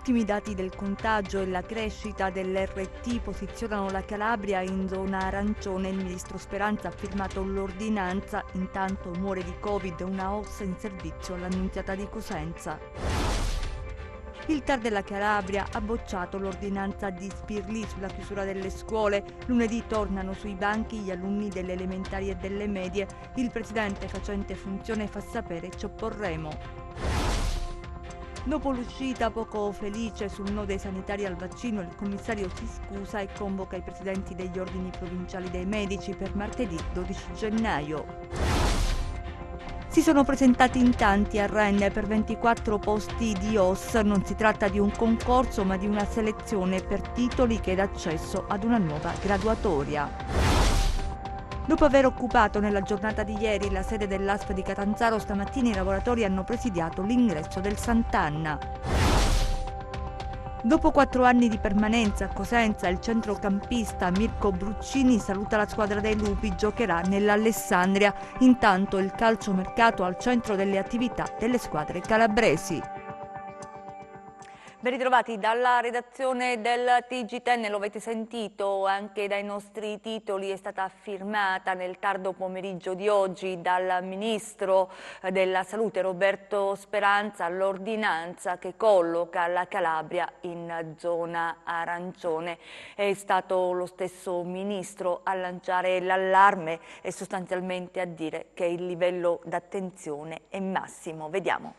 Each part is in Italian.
ultimi dati del contagio e la crescita dell'RT posizionano la Calabria in zona arancione. Il ministro Speranza ha firmato l'ordinanza. Intanto muore di Covid una OSS in servizio all'Annunziata di Cosenza. Il TAR della Calabria ha bocciato l'ordinanza di Spirli sulla chiusura delle scuole. Lunedì tornano sui banchi gli alunni delle elementari e delle medie. Il presidente facente funzione fa sapere: ci opporremo. Dopo l'uscita poco felice sul no dei sanitari al vaccino, il commissario si scusa e convoca i presidenti degli ordini provinciali dei medici per martedì 12 gennaio. Si sono presentati in tanti a Rennes per 24 posti di OSS. Non si tratta di un concorso ma di una selezione per titoli che dà accesso ad una nuova graduatoria. Dopo aver occupato nella giornata di ieri la sede dell'ASP di Catanzaro, stamattina i lavoratori hanno presidiato l'ingresso del Sant'Anna. Dopo 4 anni di permanenza a Cosenza, il centrocampista Mirko Bruccini saluta la squadra dei Lupi, giocherà nell'Alessandria. Intanto il calciomercato al centro delle attività delle squadre calabresi. Ben ritrovati dalla redazione del TG10, lo avete sentito anche dai nostri titoli, è stata firmata nel tardo pomeriggio di oggi dal Ministro della Salute Roberto Speranza l'ordinanza che colloca la Calabria in zona arancione. È stato lo stesso Ministro a lanciare l'allarme e sostanzialmente a dire che il livello d'attenzione è massimo. Vediamo.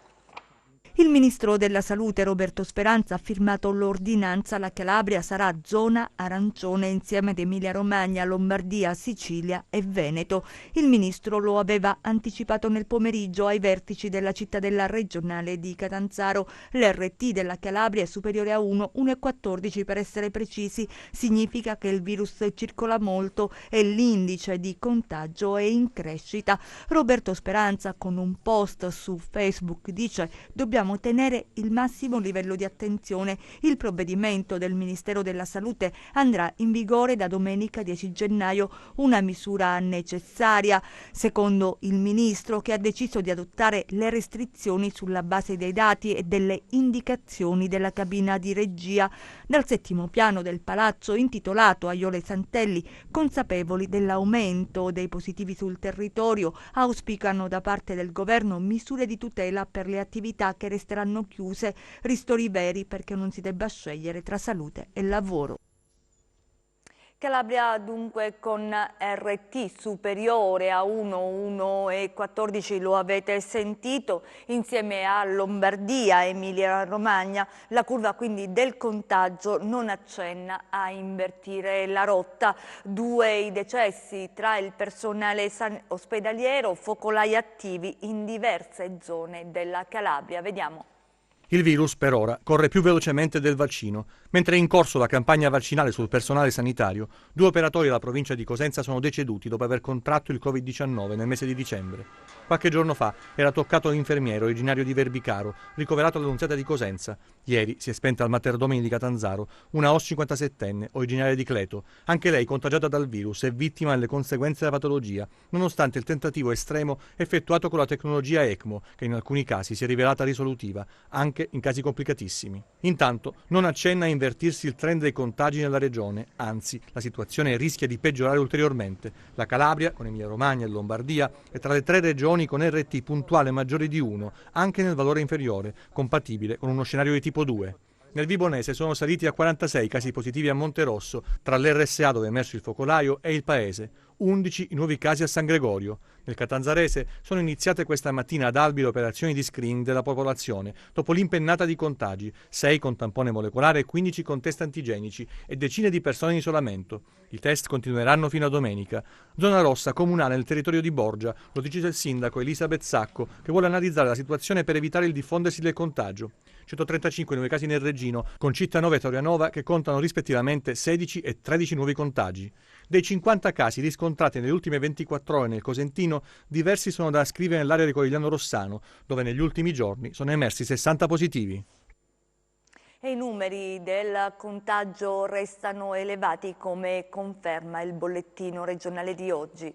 Il ministro della Salute Roberto Speranza ha firmato l'ordinanza. La Calabria sarà zona arancione insieme ad Emilia-Romagna, Lombardia, Sicilia e Veneto. Il ministro lo aveva anticipato nel pomeriggio ai vertici della cittadella regionale di Catanzaro. L'RT della Calabria è superiore a 1,14 per essere precisi. Significa che il virus circola molto e l'indice di contagio è in crescita. Roberto Speranza con un post su Facebook dice: dobbiamo tenere il massimo livello di attenzione. Il provvedimento del Ministero della Salute andrà in vigore da domenica 10 gennaio, una misura necessaria, secondo il Ministro, che ha deciso di adottare le restrizioni sulla base dei dati e delle indicazioni della cabina di regia. Dal settimo piano del palazzo intitolato Aiole Santelli, consapevoli dell'aumento dei positivi sul territorio, auspicano da parte del governo misure di tutela per le attività che resteranno chiuse, ristori veri perché non si debba scegliere tra salute e lavoro. Calabria dunque con RT superiore a 1,14, lo avete sentito, insieme a Lombardia, Emilia Romagna. La curva quindi del contagio non accenna a invertire la rotta. 2 i decessi tra il personale ospedaliero, focolai attivi in diverse zone della Calabria. Vediamo. Il virus, per ora, corre più velocemente del vaccino. Mentre è in corso la campagna vaccinale sul personale sanitario, 2 operatori della provincia di Cosenza sono deceduti dopo aver contratto il Covid-19 nel mese di dicembre. Qualche giorno fa era toccato l'infermiere originario di Verbicaro, ricoverato all'Annunziata di Cosenza. Ieri si è spenta al Materdomini di Catanzaro una O57enne, originaria di Cleto. Anche lei contagiata dal virus e vittima delle conseguenze della patologia, nonostante il tentativo estremo effettuato con la tecnologia ECMO, che in alcuni casi si è rivelata risolutiva, anche in casi complicatissimi. Intanto non accenna a invertirsi il trend dei contagi nella regione, anzi la situazione rischia di peggiorare ulteriormente. La Calabria, con Emilia-Romagna e Lombardia, è tra le 3 regioni con RT puntuale maggiore di 1, anche nel valore inferiore, compatibile con uno scenario di tipo 2. Nel Vibonese sono saliti a 46 casi positivi a Monterosso, tra l'RSA dove è emerso il focolaio e il paese, 11 i nuovi casi a San Gregorio. Nel Catanzarese sono iniziate questa mattina ad Albi le operazioni di screening della popolazione, dopo l'impennata di contagi, 6 con tampone molecolare e 15 con test antigenici e decine di persone in isolamento. I test continueranno fino a domenica. Zona rossa comunale nel territorio di Borgia, lo dice il sindaco Elisabeth Sacco, che vuole analizzare la situazione per evitare il diffondersi del contagio. 135 nuovi casi nel Reggino, con Cittanova e Torianova che contano rispettivamente 16 e 13 nuovi contagi. Dei 50 casi riscontrati nelle ultime 24 ore nel Cosentino, diversi sono da ascrivere nell'area di Corigliano Rossano, dove negli ultimi giorni sono emersi 60 positivi. E i numeri del contagio restano elevati, come conferma il bollettino regionale di oggi.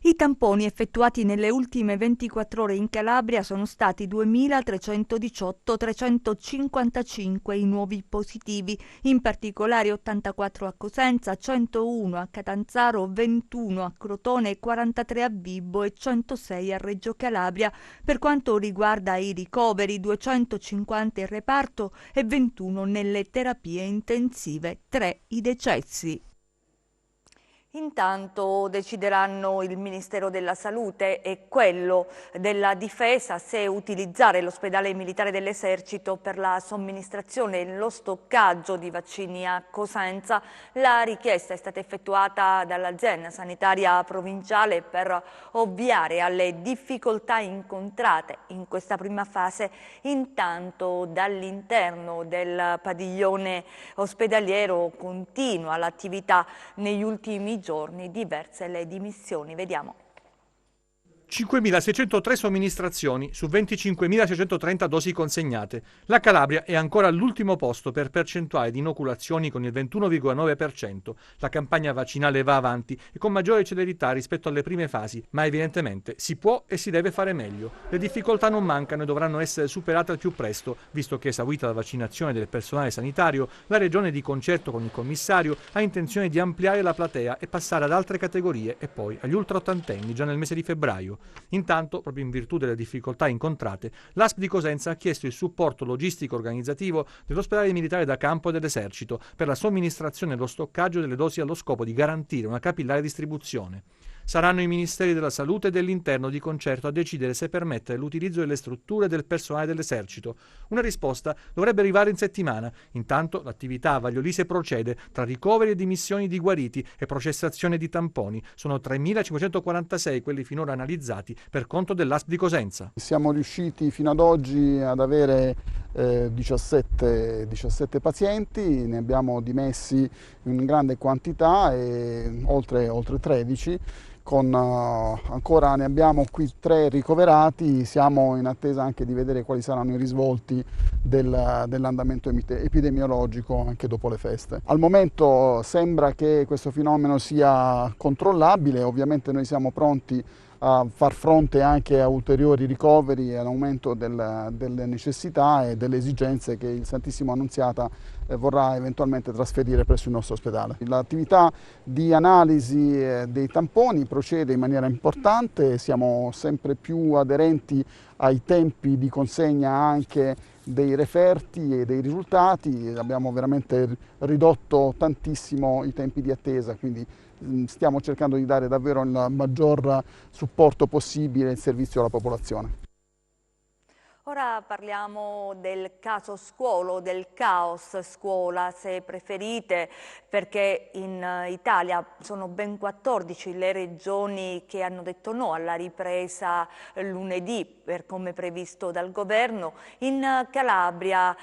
I tamponi effettuati nelle ultime 24 ore in Calabria sono stati 2.318, 355 i nuovi positivi, in particolare 84 a Cosenza, 101 a Catanzaro, 21 a Crotone, 43 a Vibo e 106 a Reggio Calabria. Per quanto riguarda i ricoveri, 250 in reparto e 21 nelle terapie intensive, 3 i decessi. Intanto decideranno il Ministero della Salute e quello della Difesa se utilizzare l'ospedale militare dell'Esercito per la somministrazione e lo stoccaggio di vaccini a Cosenza. La richiesta è stata effettuata dall'azienda sanitaria provinciale per ovviare alle difficoltà incontrate in questa prima fase. Intanto dall'interno del padiglione ospedaliero continua l'attività negli ultimi giorni, diverse le dimissioni. Vediamo. 5.603 somministrazioni su 25.630 dosi consegnate. La Calabria è ancora all'ultimo posto per percentuale di inoculazioni con il 21,9%. La campagna vaccinale va avanti e con maggiore celerità rispetto alle prime fasi, ma evidentemente si può e si deve fare meglio. Le difficoltà non mancano e dovranno essere superate al più presto, visto che esaurita la vaccinazione del personale sanitario, la Regione di concerto con il commissario ha intenzione di ampliare la platea e passare ad altre categorie e poi agli ultraottantenni già nel mese di febbraio. Intanto, proprio in virtù delle difficoltà incontrate, l'ASP di Cosenza ha chiesto il supporto logistico-organizzativo dell'ospedale militare da campo e dell'Esercito per la somministrazione e lo stoccaggio delle dosi allo scopo di garantire una capillare distribuzione. Saranno i Ministeri della Salute e dell'Interno di concerto a decidere se permettere l'utilizzo delle strutture del personale dell'Esercito. Una risposta dovrebbe arrivare in settimana. Intanto l'attività a Vagliolise procede tra ricoveri e dimissioni di guariti e processazione di tamponi. Sono 3.546 quelli finora analizzati per conto dell'ASP di Cosenza. Siamo riusciti fino ad oggi ad avere 17 pazienti, ne abbiamo dimessi in grande quantità, oltre 13. Ancora ne abbiamo qui 3 ricoverati, siamo in attesa anche di vedere quali saranno i risvolti dell'andamento epidemiologico anche dopo le feste. Al momento sembra che questo fenomeno sia controllabile, ovviamente noi siamo pronti a far fronte anche a ulteriori ricoveri e all'aumento delle necessità e delle esigenze che il Santissimo Annunziata vorrà eventualmente trasferire presso il nostro ospedale. L'attività di analisi dei tamponi procede in maniera importante, siamo sempre più aderenti ai tempi di consegna anche dei referti e dei risultati, abbiamo veramente ridotto tantissimo i tempi di attesa, quindi stiamo cercando di dare davvero il maggior supporto possibile in servizio alla popolazione. Ora parliamo del caso scuola, del caos scuola se preferite, perché in Italia sono ben 14 le regioni che hanno detto no alla ripresa lunedì per come previsto dal governo. In Calabria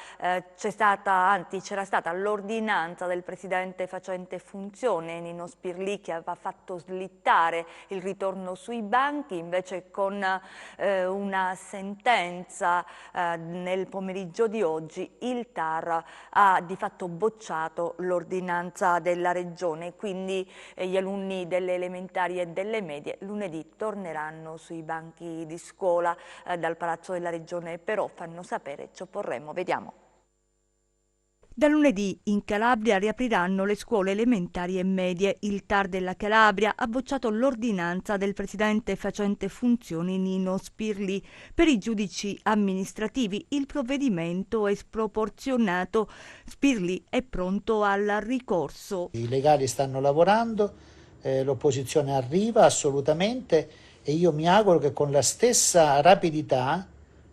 c'era stata l'ordinanza del presidente facente funzione Nino Spirlì che aveva fatto slittare il ritorno sui banchi, invece con una sentenza nel pomeriggio di oggi il TAR ha di fatto bocciato l'ordinanza della Regione, quindi gli alunni delle elementari e delle medie lunedì torneranno sui banchi di scuola. Dal Palazzo della Regione però fanno sapere, ci opporremo, vediamo. Da lunedì in Calabria riapriranno le scuole elementari e medie. Il TAR della Calabria ha bocciato l'ordinanza del presidente facente funzioni Nino Spirlì. Per i giudici amministrativi il provvedimento è sproporzionato. Spirlì è pronto al ricorso. I legali stanno lavorando, l'opposizione arriva assolutamente e io mi auguro che con la stessa rapidità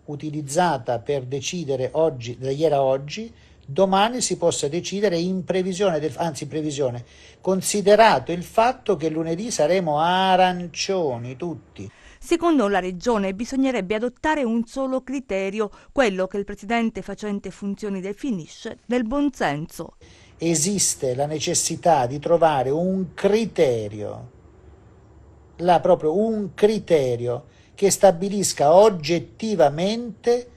utilizzata per decidere oggi, da ieri a oggi, domani si possa decidere in previsione, considerato il fatto che lunedì saremo arancioni tutti. Secondo la Regione bisognerebbe adottare un solo criterio, quello che il presidente facente funzioni definisce del buonsenso. Esiste la necessità di trovare un criterio, proprio un criterio che stabilisca oggettivamente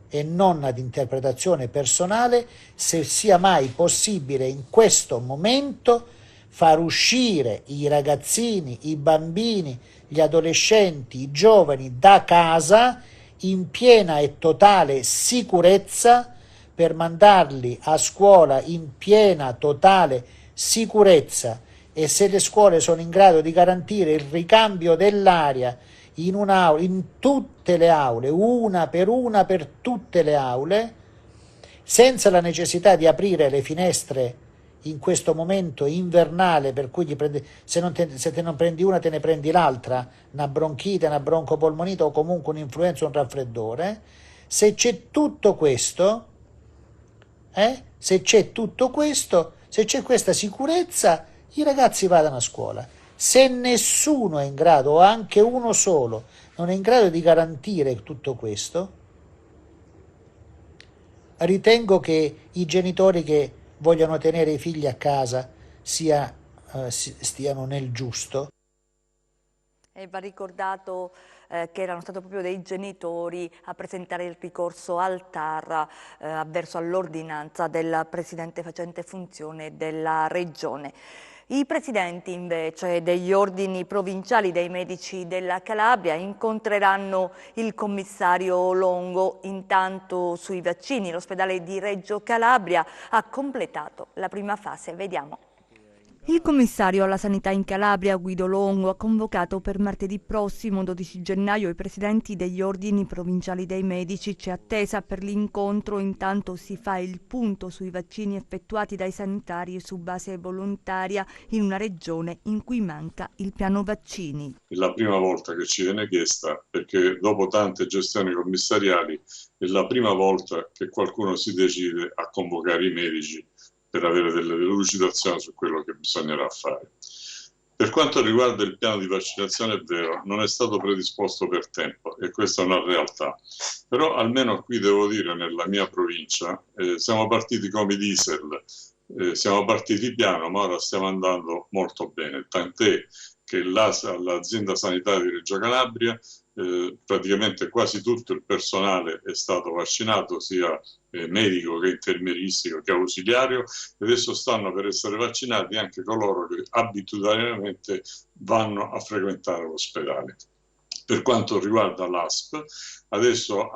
e non ad interpretazione personale se sia mai possibile in questo momento far uscire i ragazzini, i bambini gli adolescenti, i giovani da casa in piena e totale sicurezza, per mandarli a scuola in piena totale sicurezza. E se le scuole sono in grado di garantire il ricambio dell'aria in un'aula, in tutte le aule, una per tutte le aule, senza la necessità di aprire le finestre in questo momento invernale, per cui se te non prendi una te ne prendi l'altra, una bronchite, una broncopolmonite o comunque un'influenza o un raffreddore. Se c'è tutto questo, se c'è questa sicurezza, i ragazzi vadano a scuola. Se nessuno è in grado, o anche uno solo, non è in grado di garantire tutto questo, ritengo che i genitori che vogliono tenere i figli a casa stiano nel giusto. E va ricordato che erano stati proprio dei genitori a presentare il ricorso al TAR avverso all'ordinanza del presidente facente funzione della regione. I presidenti invece degli ordini provinciali dei medici della Calabria incontreranno il commissario Longo. Intanto sui vaccini l'ospedale di Reggio Calabria ha completato la prima fase. Vediamo. Il commissario alla sanità in Calabria, Guido Longo, ha convocato per martedì prossimo, 12 gennaio, i presidenti degli ordini provinciali dei medici. C'è attesa per l'incontro, intanto si fa il punto sui vaccini effettuati dai sanitari su base volontaria in una regione in cui manca il piano vaccini. È la prima volta che ci viene chiesta, perché dopo tante gestioni commissariali è la prima volta che qualcuno si decide a convocare i medici per avere delle delucidazioni su quello che bisognerà fare. Per quanto riguarda il piano di vaccinazione, è vero, non è stato predisposto per tempo e questa è una realtà. Però almeno qui devo dire, nella mia provincia, siamo partiti come i diesel, siamo partiti piano, ma ora stiamo andando molto bene, tant'è che l'azienda sanitaria di Reggio Calabria praticamente quasi tutto il personale è stato vaccinato, sia medico che infermieristico che ausiliario, e adesso stanno per essere vaccinati anche coloro che abitudinariamente vanno a l'ospedale. Per quanto riguarda l'ASP, adesso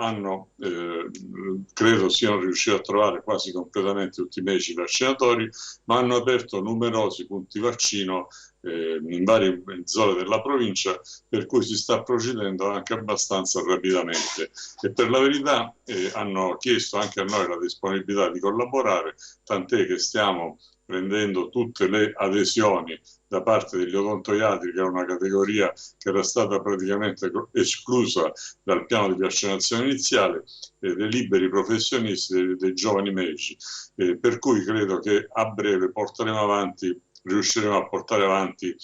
credo siano riusciti a trovare quasi completamente tutti i medici vaccinatori, ma hanno aperto numerosi punti vaccino in varie zone della provincia, per cui si sta procedendo anche abbastanza rapidamente. E per la verità hanno chiesto anche a noi la disponibilità di collaborare, tant'è che stiamo prendendo tutte le adesioni da parte degli odontoiatri, che è una categoria che era stata praticamente esclusa dal piano di vaccinazione iniziale, dei liberi professionisti, dei giovani medici, per cui credo che a breve riusciremo a portare avanti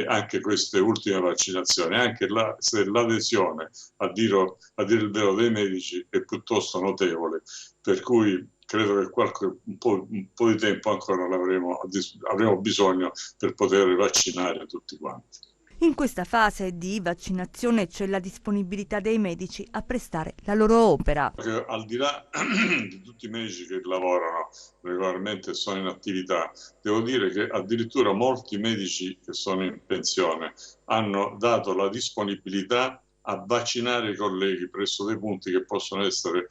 anche queste ultime vaccinazioni, anche se l'adesione, a dire il vero, dei medici è piuttosto notevole, per cui credo che un po' di tempo ancora avremo bisogno per poter vaccinare tutti quanti. In questa fase di vaccinazione c'è la disponibilità dei medici a prestare la loro opera. Al di là di tutti i medici che lavorano regolarmente e sono in attività, devo dire che addirittura molti medici che sono in pensione hanno dato la disponibilità a vaccinare i colleghi presso dei punti che possono essere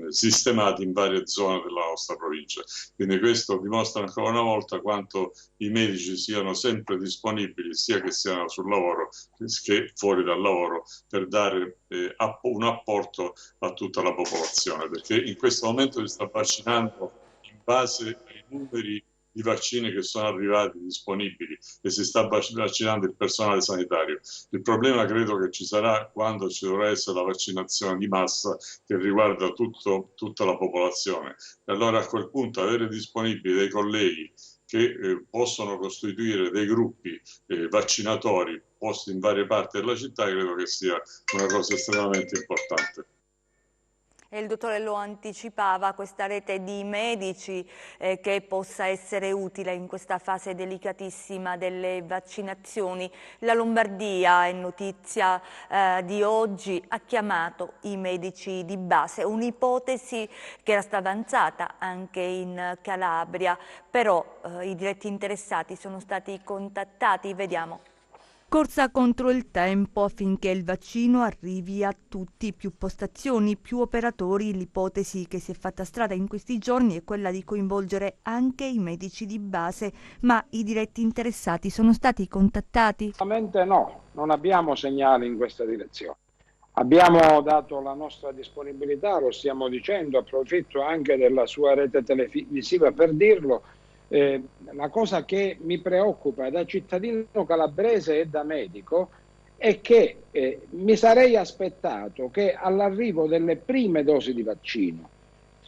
sistemati in varie zone della nostra provincia. Quindi questo dimostra ancora una volta quanto i medici siano sempre disponibili, sia che siano sul lavoro che fuori dal lavoro, per dare un apporto a tutta la popolazione, perché in questo momento si sta vaccinando in base ai numeri di vaccini che sono arrivati disponibili e si sta vaccinando il personale sanitario. Il problema credo che ci sarà quando ci dovrà essere la vaccinazione di massa che riguarda tutta la popolazione. E allora a quel punto avere disponibili dei colleghi che possono costituire dei gruppi vaccinatori posti in varie parti della città credo che sia una cosa estremamente importante. E il dottore lo anticipava, questa rete di medici che possa essere utile in questa fase delicatissima delle vaccinazioni. La Lombardia, è notizia di oggi, ha chiamato i medici di base, un'ipotesi che era stata avanzata anche in Calabria, però i diretti interessati sono stati contattati, vediamo. Corsa contro il tempo affinché il vaccino arrivi a tutti, più postazioni, più operatori. L'ipotesi che si è fatta strada in questi giorni è quella di coinvolgere anche i medici di base, ma i diretti interessati sono stati contattati? Assolutamente no, non abbiamo segnali in questa direzione. Abbiamo dato la nostra disponibilità, lo stiamo dicendo, approfitto anche della sua rete televisiva per dirlo. La cosa che mi preoccupa da cittadino calabrese e da medico è che mi sarei aspettato che all'arrivo delle prime dosi di vaccino,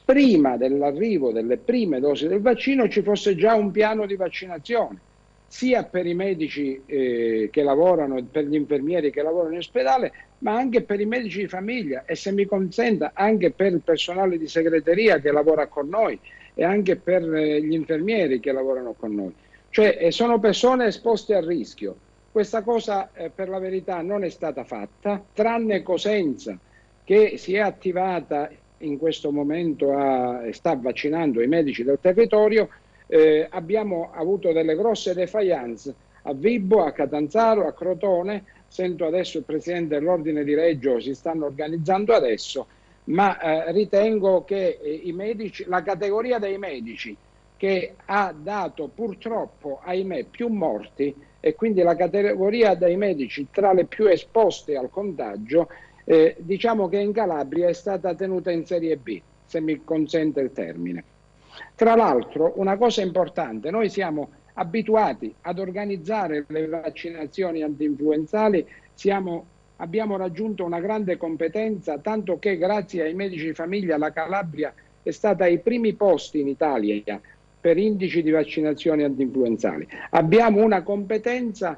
prima dell'arrivo delle prime dosi del vaccino, ci fosse già un piano di vaccinazione, sia per i medici che lavorano, per gli infermieri che lavorano in ospedale, ma anche per i medici di famiglia e, se mi consenta, anche per il personale di segreteria che lavora con noi e anche per gli infermieri che lavorano con noi. Cioè sono persone esposte a rischio. Questa cosa per la verità non è stata fatta, tranne Cosenza, che si è attivata in questo momento e sta vaccinando i medici del territorio. Abbiamo avuto delle grosse defiance a Vibo, a Catanzaro, a Crotone. Sento adesso il presidente dell'Ordine di Reggio, si stanno organizzando adesso, ma ritengo che i medici, la categoria dei medici che ha dato purtroppo, ahimè, più morti, e quindi la categoria dei medici tra le più esposte al contagio, diciamo che in Calabria è stata tenuta in serie B, se mi consente il termine. Tra l'altro, una cosa importante, noi siamo abituati ad organizzare le vaccinazioni antinfluenzali, abbiamo raggiunto una grande competenza, tanto che grazie ai medici di famiglia la Calabria è stata ai primi posti in Italia per indici di vaccinazioni antinfluenzali. Abbiamo una competenza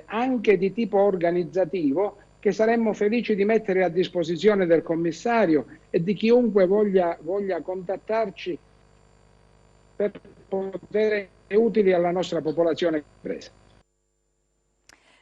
anche di tipo organizzativo che saremmo felici di mettere a disposizione del commissario e di chiunque voglia contattarci per poter essere utili alla nostra popolazione calabrese.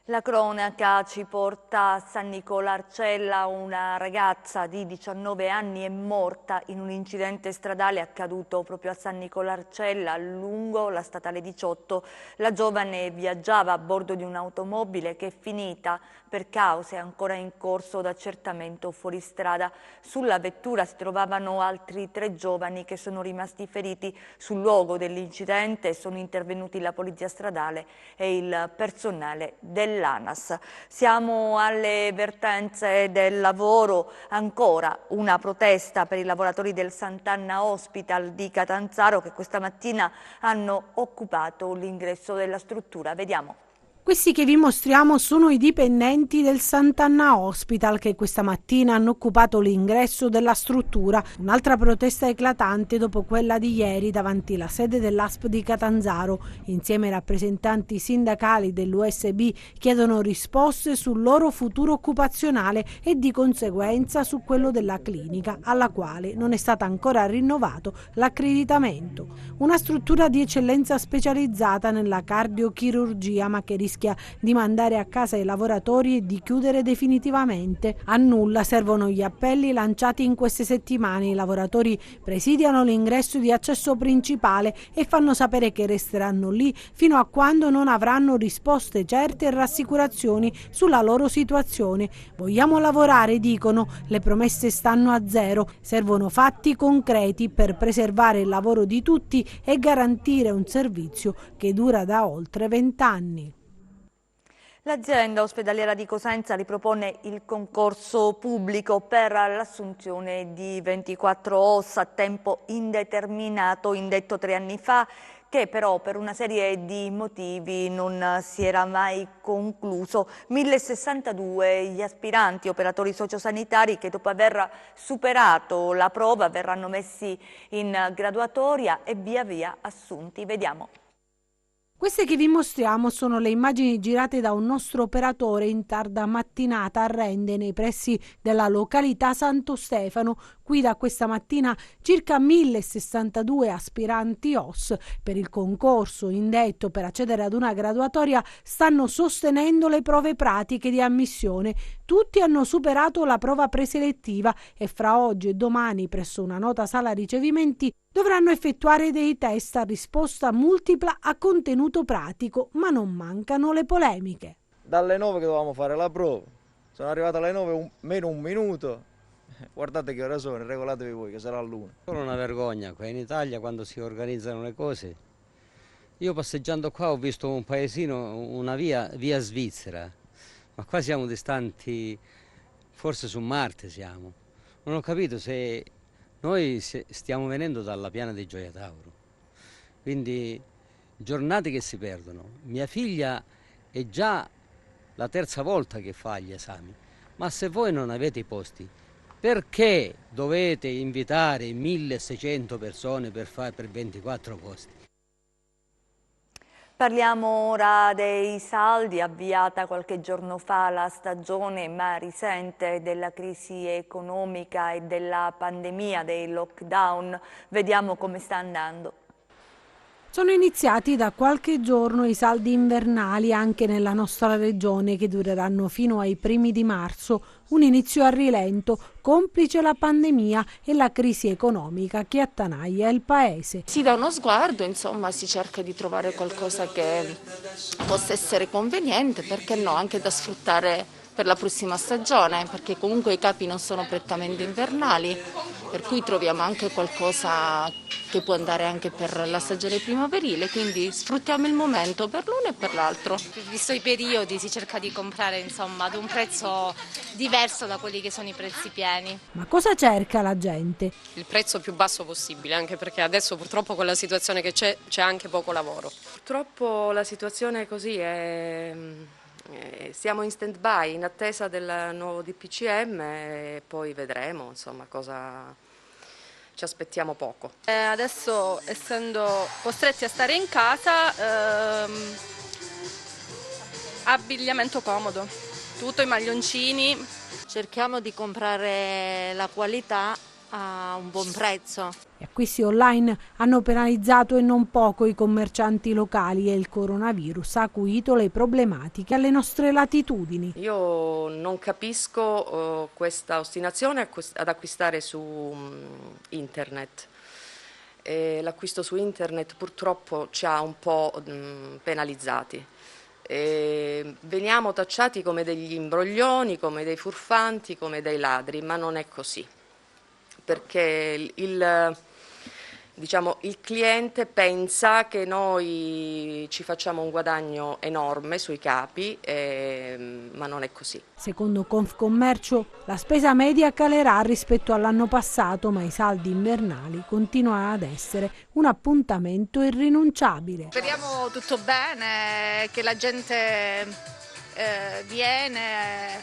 La cronaca ci porta a San Nicola Arcella. Una ragazza di 19 anni è morta in un incidente stradale accaduto proprio a San Nicola Arcella, lungo la statale 18. La giovane viaggiava a bordo di un'automobile che è finita per cause ancora in corso d'accertamento fuori strada. Sulla vettura si trovavano altri 3 giovani che sono rimasti feriti. Sul luogo dell'incidente sono intervenuti la polizia stradale e il personale dell'ANAS. Siamo alle vertenze del lavoro, ancora una protesta per i lavoratori del Sant'Anna Hospital di Catanzaro che questa mattina hanno occupato l'ingresso della struttura. Vediamo. Questi che vi mostriamo sono i dipendenti del Sant'Anna Hospital che questa mattina hanno occupato l'ingresso della struttura. Un'altra protesta eclatante dopo quella di ieri davanti la sede dell'ASP di Catanzaro. Insieme ai rappresentanti sindacali dell'USB chiedono risposte sul loro futuro occupazionale e di conseguenza su quello della clinica, alla quale non è stato ancora rinnovato l'accreditamento. Una struttura di eccellenza specializzata nella cardiochirurgia, ma che rischia di mandare a casa i lavoratori e di chiudere definitivamente. A nulla servono gli appelli lanciati in queste settimane. I lavoratori presidiano l'ingresso di accesso principale e fanno sapere che resteranno lì fino a quando non avranno risposte certe e rassicurazioni sulla loro situazione. Vogliamo lavorare, dicono, le promesse stanno a zero, servono fatti concreti per preservare il lavoro di tutti e garantire un servizio che dura da oltre 20 anni. L'azienda ospedaliera di Cosenza ripropone il concorso pubblico per l'assunzione di 24 OS a tempo indeterminato, indetto 3 anni fa, che però per una serie di motivi non si era mai concluso. 1062 gli aspiranti operatori sociosanitari che dopo aver superato la prova verranno messi in graduatoria e via via assunti. Vediamo. Queste che vi mostriamo sono le immagini girate da un nostro operatore in tarda mattinata a Rende, nei pressi della località Santo Stefano. Qui da questa mattina circa 1062 aspiranti OS per il concorso indetto per accedere ad una graduatoria stanno sostenendo le prove pratiche di ammissione. Tutti hanno superato la prova preselettiva e fra oggi e domani presso una nota sala ricevimenti dovranno effettuare dei test a risposta multipla a contenuto pratico, ma non mancano le polemiche. dalle 9 che dovevamo fare la prova, sono arrivato alle 9 meno un minuto, guardate che ora sono, regolatevi voi che sarà l'1. È una vergogna qua in Italia quando si organizzano le cose. Io passeggiando qua ho visto un paesino, una via Svizzera, ma qua siamo distanti, forse su Marte siamo. Non ho capito se noi stiamo venendo dalla piana di Gioia Tauro, quindi giornate che si perdono. Mia figlia è già la terza volta che fa gli esami, ma se voi non avete i posti, perché dovete invitare 1600 persone per 24 posti? Parliamo ora dei saldi. Avviata qualche giorno fa la stagione, ma risente della crisi economica e della pandemia, dei lockdown. Vediamo come sta andando. Sono iniziati da qualche giorno i saldi invernali anche nella nostra regione che dureranno fino ai primi di marzo, un inizio a rilento, complice la pandemia e la crisi economica che attanaglia il paese. Si dà uno sguardo, insomma si cerca di trovare qualcosa che possa essere conveniente, perché no, anche da sfruttare per la prossima stagione, perché comunque i capi non sono prettamente invernali, per cui troviamo anche qualcosa che può andare anche per la stagione primaverile, quindi sfruttiamo il momento per l'uno e per l'altro. Visto i periodi si cerca di comprare insomma ad un prezzo diverso da quelli che sono i prezzi pieni. Ma cosa cerca la gente? Il prezzo più basso possibile, anche perché adesso purtroppo con la situazione che c'è anche poco lavoro. Purtroppo la situazione è così, siamo in stand by in attesa del nuovo DPCM e poi vedremo insomma cosa ci aspettiamo poco. Adesso essendo costretti a stare in casa, abbigliamento comodo, tutto i maglioncini. Cerchiamo di comprare la qualità a un buon prezzo. Gli acquisti online hanno penalizzato e non poco i commercianti locali e il coronavirus ha acuito le problematiche alle nostre latitudini. Io non capisco questa ostinazione ad acquistare su internet. L'acquisto su internet purtroppo ci ha un po' penalizzati. Veniamo tacciati come degli imbroglioni, come dei furfanti, come dei ladri, ma non è così. Perché il cliente pensa che noi ci facciamo un guadagno enorme sui capi, ma non è così. Secondo Confcommercio la spesa media calerà rispetto all'anno passato, ma i saldi invernali continuano ad essere un appuntamento irrinunciabile. Speriamo tutto bene, che la gente viene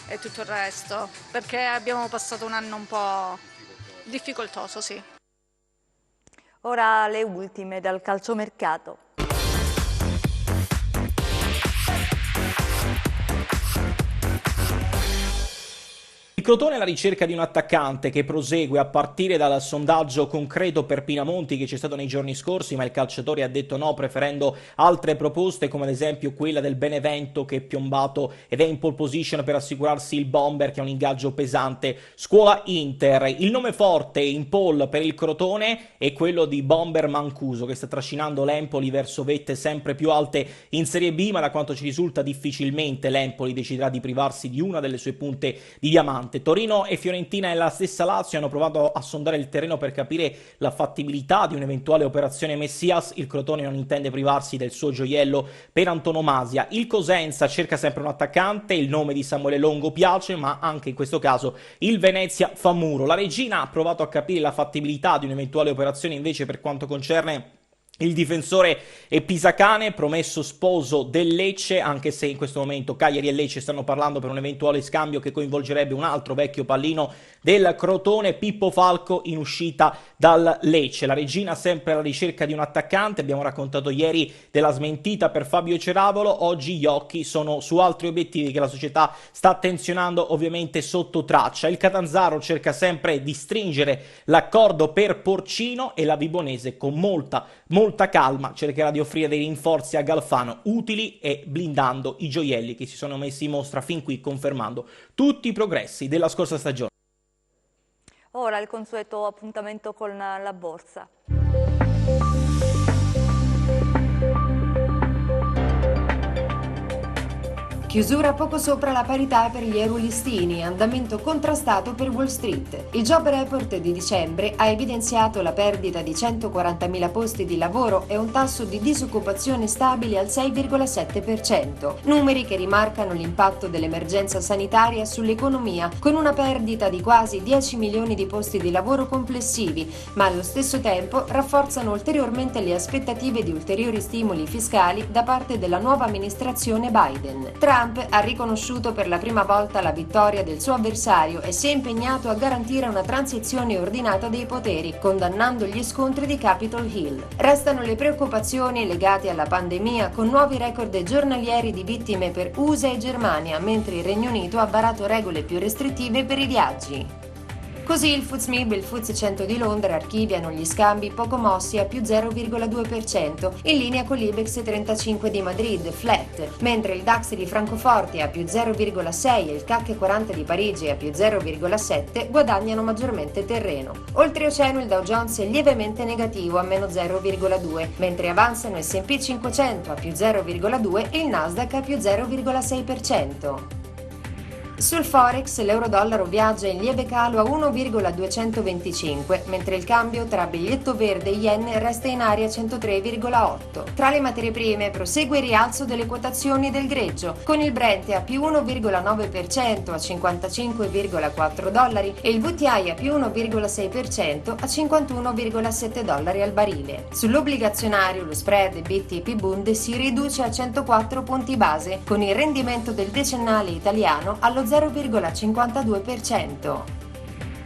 e tutto il resto, perché abbiamo passato un anno un po' difficoltoso, sì. Ora le ultime dal calciomercato. Il Crotone è alla ricerca di un attaccante che prosegue a partire dal sondaggio concreto per Pinamonti che c'è stato nei giorni scorsi, ma il calciatore ha detto no, preferendo altre proposte come ad esempio quella del Benevento che è piombato ed è in pole position per assicurarsi il bomber che ha un ingaggio pesante. Scuola Inter, il nome forte in pole per il Crotone è quello di Bomber Mancuso che sta trascinando l'Empoli verso vette sempre più alte in Serie B, ma da quanto ci risulta difficilmente l'Empoli deciderà di privarsi di una delle sue punte di diamante. Torino e Fiorentina e la stessa Lazio hanno provato a sondare il terreno per capire la fattibilità di un'eventuale operazione Messias. Il Crotone non intende privarsi del suo gioiello per antonomasia. Il Cosenza cerca sempre un attaccante, il nome di Samuele Longo piace, ma anche in questo caso il Venezia fa muro. La Regina ha provato a capire la fattibilità di un'eventuale operazione invece per quanto concerne il difensore Pisacane, promesso sposo del Lecce, anche se in questo momento Cagliari e Lecce stanno parlando per un eventuale scambio che coinvolgerebbe un altro vecchio pallino del Crotone, Pippo Falco, in uscita dal Lecce. La Regina sempre alla ricerca di un attaccante, abbiamo raccontato ieri della smentita per Fabio Ceravolo, oggi gli occhi sono su altri obiettivi che la società sta attenzionando ovviamente sotto traccia. Il Catanzaro cerca sempre di stringere l'accordo per Porcino e la Vibonese con molta calma cercherà di offrire dei rinforzi a Galfano utili e blindando i gioielli che si sono messi in mostra fin qui, confermando tutti i progressi della scorsa stagione. Ora il consueto appuntamento con la borsa. Chiusura poco sopra la parità per gli eurolistini, andamento contrastato per Wall Street. Il Job Report di dicembre ha evidenziato la perdita di 140.000 posti di lavoro e un tasso di disoccupazione stabile al 6,7%, numeri che rimarcano l'impatto dell'emergenza sanitaria sull'economia, con una perdita di quasi 10 milioni di posti di lavoro complessivi, ma allo stesso tempo rafforzano ulteriormente le aspettative di ulteriori stimoli fiscali da parte della nuova amministrazione Biden. Trump ha riconosciuto per la prima volta la vittoria del suo avversario e si è impegnato a garantire una transizione ordinata dei poteri, condannando gli scontri di Capitol Hill. Restano le preoccupazioni legate alla pandemia, con nuovi record giornalieri di vittime per USA e Germania, mentre il Regno Unito ha varato regole più restrittive per i viaggi. Così il FTSE MIB e il FTSE 100 di Londra archiviano gli scambi poco mossi a più 0,2%, in linea con l'Ibex 35 di Madrid, flat, mentre il DAX di Francoforte a più 0,6 e il CAC 40 di Parigi a più 0,7 guadagnano maggiormente terreno. Oltreoceano il Dow Jones è lievemente negativo a meno 0,2, mentre avanzano S&P 500 a più 0,2 e il Nasdaq a più 0,6%. Sul Forex l'euro-dollaro viaggia in lieve calo a 1,225, mentre il cambio tra biglietto verde e yen resta in area 103,8. Tra le materie prime prosegue il rialzo delle quotazioni del greggio, con il Brent a più 1,9% a 55,4 dollari e il WTI a più 1,6% a 51,7 dollari al barile. Sull'obbligazionario lo spread BTP-Bund si riduce a 104 punti base, con il rendimento del decennale italiano allo 0,52%.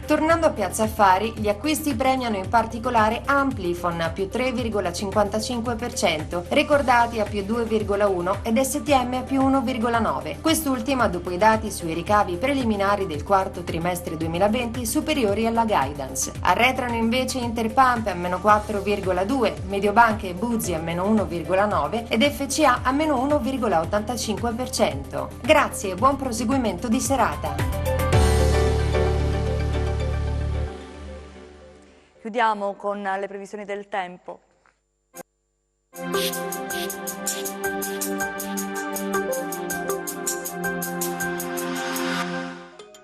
Tornando a Piazza Affari, gli acquisti premiano in particolare Amplifon a più 3,55%, Ricordati a più 2,1% ed STM a più 1,9%. Quest'ultima dopo i dati sui ricavi preliminari del quarto trimestre 2020 superiori alla guidance. Arretrano invece Interpump a meno 4,2%, Mediobanca e Buzzi a meno 1,9% ed FCA a meno 1,85%. Grazie e buon proseguimento di serata. Chiudiamo con le previsioni del tempo.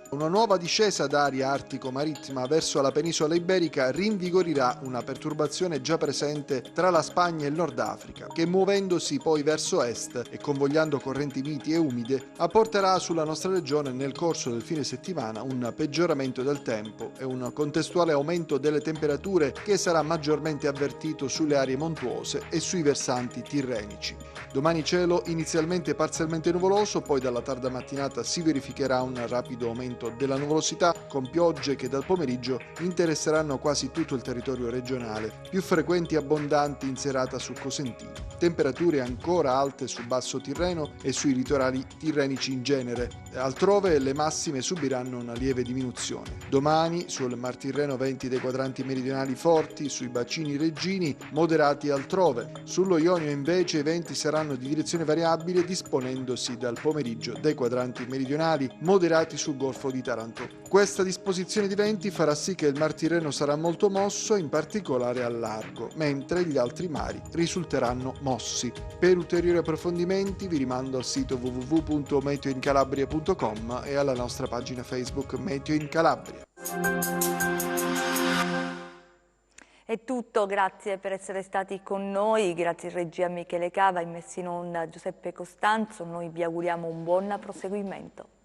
Una nuova discesa d'aria artico-marittima verso la penisola iberica rinvigorirà una perturbazione già presente tra la Spagna e il Nord Africa, che muovendosi poi verso est e convogliando correnti miti e umide, apporterà sulla nostra regione nel corso del fine settimana un peggioramento del tempo e un contestuale aumento delle temperature che sarà maggiormente avvertito sulle aree montuose e sui versanti tirrenici. Domani cielo inizialmente parzialmente nuvoloso, poi dalla tarda mattinata si verificherà un rapido aumento della nuvolosità con piogge che dal pomeriggio interesseranno quasi tutto il territorio regionale, più frequenti e abbondanti in serata su Cosentino. Temperature ancora alte sul basso Tirreno e sui litorali tirrenici in genere. Altrove le massime subiranno una lieve diminuzione. Domani sul Mar Tirreno venti dei quadranti meridionali forti, sui bacini reggini moderati altrove. Sullo Ionio invece i venti saranno di direzione variabile disponendosi dal pomeriggio dai quadranti meridionali moderati sul Golfo di Taranto. Questa disposizione di venti farà sì che il Mar Tirreno sarà molto mosso, in particolare al largo, mentre gli altri mari risulteranno mossi. Per ulteriori approfondimenti vi rimando al sito www.meteoincalabria.com e alla nostra pagina Facebook Meteo in Calabria. È tutto, grazie per essere stati con noi, grazie in regia Michele Cava, in messa in onda Giuseppe Costanzo, noi vi auguriamo un buon proseguimento.